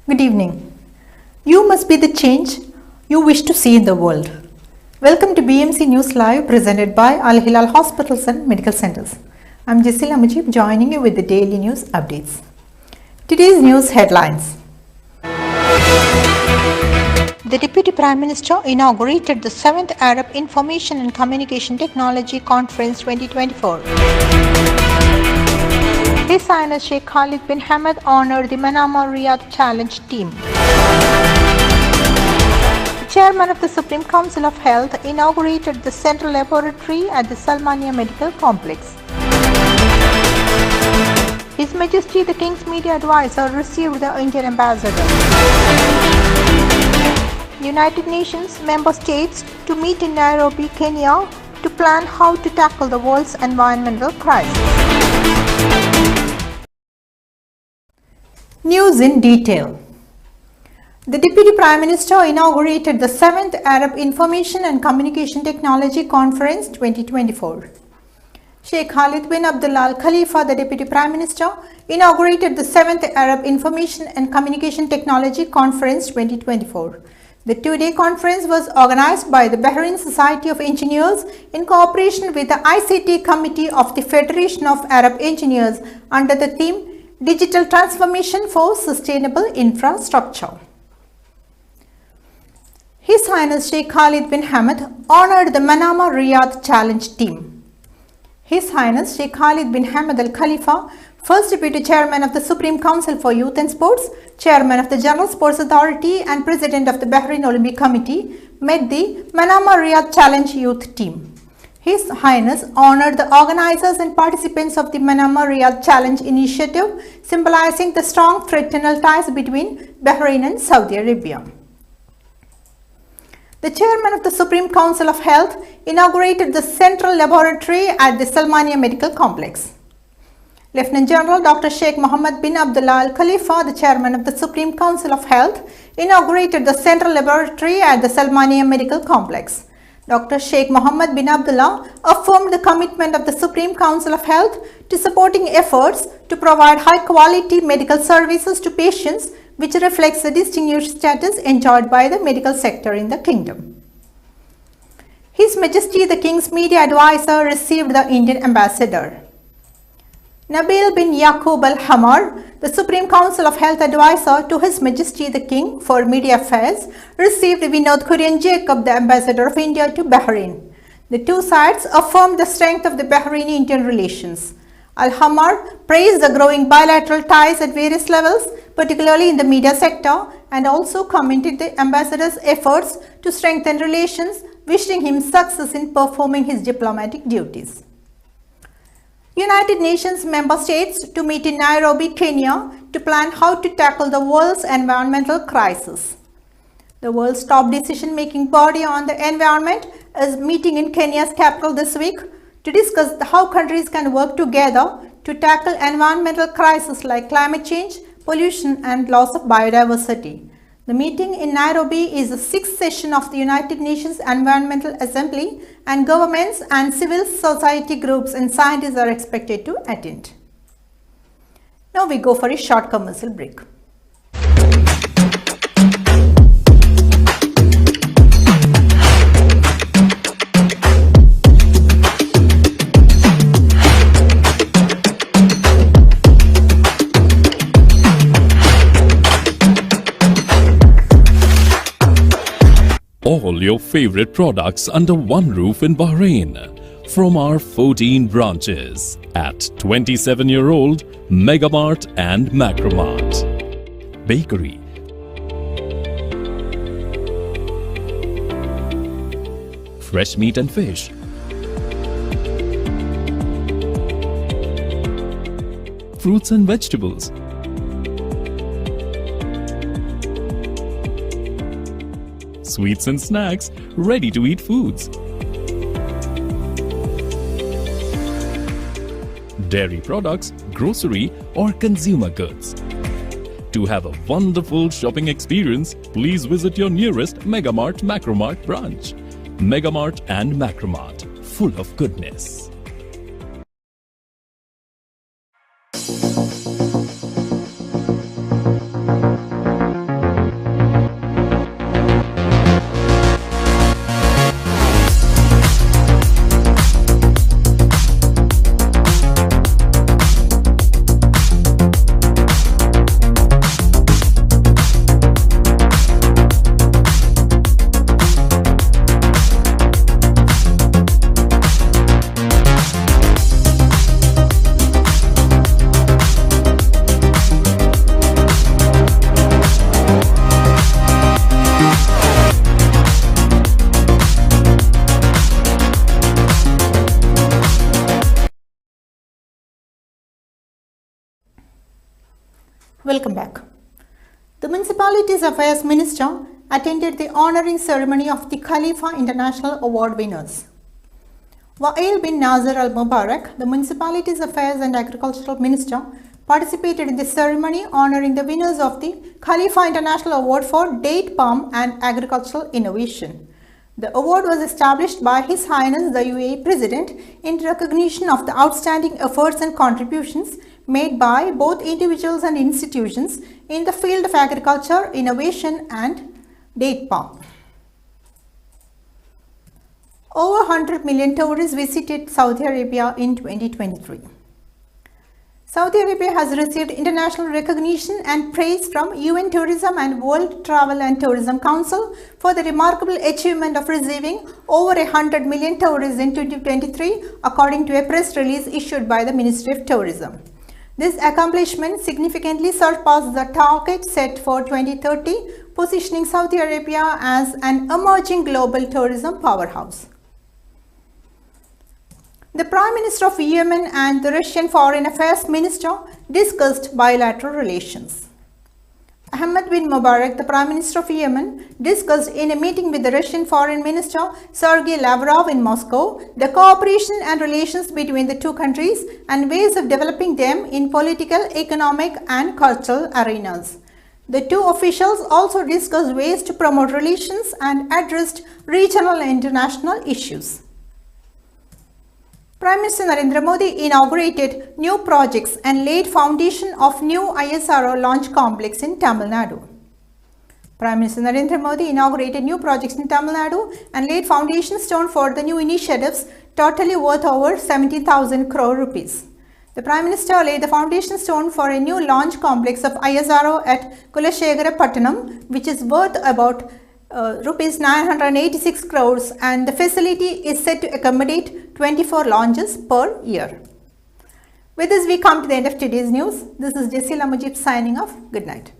Good evening. You must be the change you wish to see in the world. Welcome to BMC News Live presented by Al Hilal Hospitals and Medical Centers. I'm Jessila Mujib joining you with the daily news updates. Today's news headlines. The Deputy Prime Minister inaugurated the 7th Arab Information and Communication Technology Conference 2024. His Highness Sheikh Khalid bin Hamad honored the Manama Riyadh Challenge team. The Chairman of the Supreme Council of Health inaugurated the Central Laboratory at the Salmania Medical Complex. His Majesty the King's Media Advisor received the Indian Ambassador. United Nations member states to meet in Nairobi, Kenya to plan how to tackle the world's environmental crisis. News in detail. The Deputy Prime Minister inaugurated the 7th Arab Information and Communication Technology Conference 2024. Sheikh Khalid bin Abdullah Al Khalifa, the Deputy Prime Minister, inaugurated the 7th Arab Information and Communication Technology Conference 2024. The two-day conference was organized by the Bahrain Society of Engineers in cooperation with the ICT Committee of the Federation of Arab Engineers under the theme Digital Transformation for Sustainable Infrastructure. His Highness Sheikh Khalid bin Hamad honored the Manama Riyadh Challenge team. His Highness Sheikh Khalid bin Hamad Al Khalifa, First Deputy Chairman of the Supreme Council for Youth and Sports, Chairman of the General Sports Authority and President of the Bahrain Olympic Committee, met the Manama Riyadh Challenge youth team. His Highness honored the organizers and participants of the Manama Riyadh Challenge initiative, symbolizing the strong fraternal ties between Bahrain and Saudi Arabia. The Chairman of the Supreme Council of Health inaugurated the Central Laboratory at the Salmania Medical Complex. Lieutenant General Dr. Sheikh Mohammed bin Abdullah Al Khalifa, the Chairman of the Supreme Council of Health, inaugurated the Central Laboratory at the Salmania Medical Complex. Dr. Sheikh Mohammed bin Abdullah affirmed the commitment of the Supreme Council of Health to supporting efforts to provide high-quality medical services to patients, which reflects the distinguished status enjoyed by the medical sector in the kingdom. His Majesty the King's Media Advisor received the Indian Ambassador. Nabil bin Yaqub al-Hamar, the Supreme Council of Health Advisor to His Majesty the King for Media Affairs, received Vinod Kurian Jacob, the Ambassador of India to Bahrain. The two sides affirmed the strength of the Bahraini-Indian relations. Al-Hamar praised the growing bilateral ties at various levels, particularly in the media sector, and also commended the ambassador's efforts to strengthen relations, wishing him success in performing his diplomatic duties. United Nations member states to meet in Nairobi, Kenya to plan how to tackle the world's environmental crisis. The world's top decision-making body on the environment is meeting in Kenya's capital this week to discuss how countries can work together to tackle environmental crises like climate change, pollution and loss of biodiversity. The meeting in Nairobi is the 6th session of the United Nations Environmental Assembly, and governments and civil society groups and scientists are expected to attend. Now we go for a short commercial break. All your favorite products under one roof in Bahrain from our 14 branches at 27-year-old Megamart and Macromart. Bakery, fresh meat and fish, fruits and vegetables, sweets and snacks, ready-to-eat foods, dairy products, grocery or consumer goods. To have a wonderful shopping experience, please visit your nearest Megamart Macromart branch. Megamart and Macromart, full of goodness. Welcome back. The Municipalities Affairs Minister attended the honoring ceremony of the Khalifa International Award winners. Wa'il bin Nasir Al Mubarak, the Municipalities Affairs and Agricultural Minister, participated in the ceremony honoring the winners of the Khalifa International Award for Date Palm and Agricultural Innovation. The award was established by His Highness the UAE President in recognition of the outstanding efforts and contributions made by both individuals and institutions in the field of agriculture, innovation and date palm. Over 100 million tourists visited Saudi Arabia in 2023. Saudi Arabia has received international recognition and praise from UN Tourism and World Travel and Tourism Council for the remarkable achievement of receiving over 100 million tourists in 2023, according to a press release issued by the Ministry of Tourism. This accomplishment significantly surpassed the target set for 2030, positioning Saudi Arabia as an emerging global tourism powerhouse. The Prime Minister of Yemen and the Russian Foreign Affairs Minister discussed bilateral relations. Ahmed bin Mubarak, the Prime Minister of Yemen, discussed in a meeting with the Russian Foreign Minister Sergei Lavrov in Moscow the cooperation and relations between the two countries and ways of developing them in political, economic and cultural arenas. The two officials also discussed ways to promote relations and addressed regional and international issues. Prime Minister Narendra Modi inaugurated new projects and laid foundation of new ISRO launch complex in Tamil Nadu. Prime Minister Narendra Modi inaugurated new projects in Tamil Nadu and laid foundation stone for the new initiatives totally worth over 70,000 crore rupees. The Prime Minister laid the foundation stone for a new launch complex of ISRO at Kulasekara, which is worth about rupees 986 crores, and the facility is set to accommodate 24 launches per year. With this, we come to the end of today's news. This is Jesila Mujib signing off. Good night.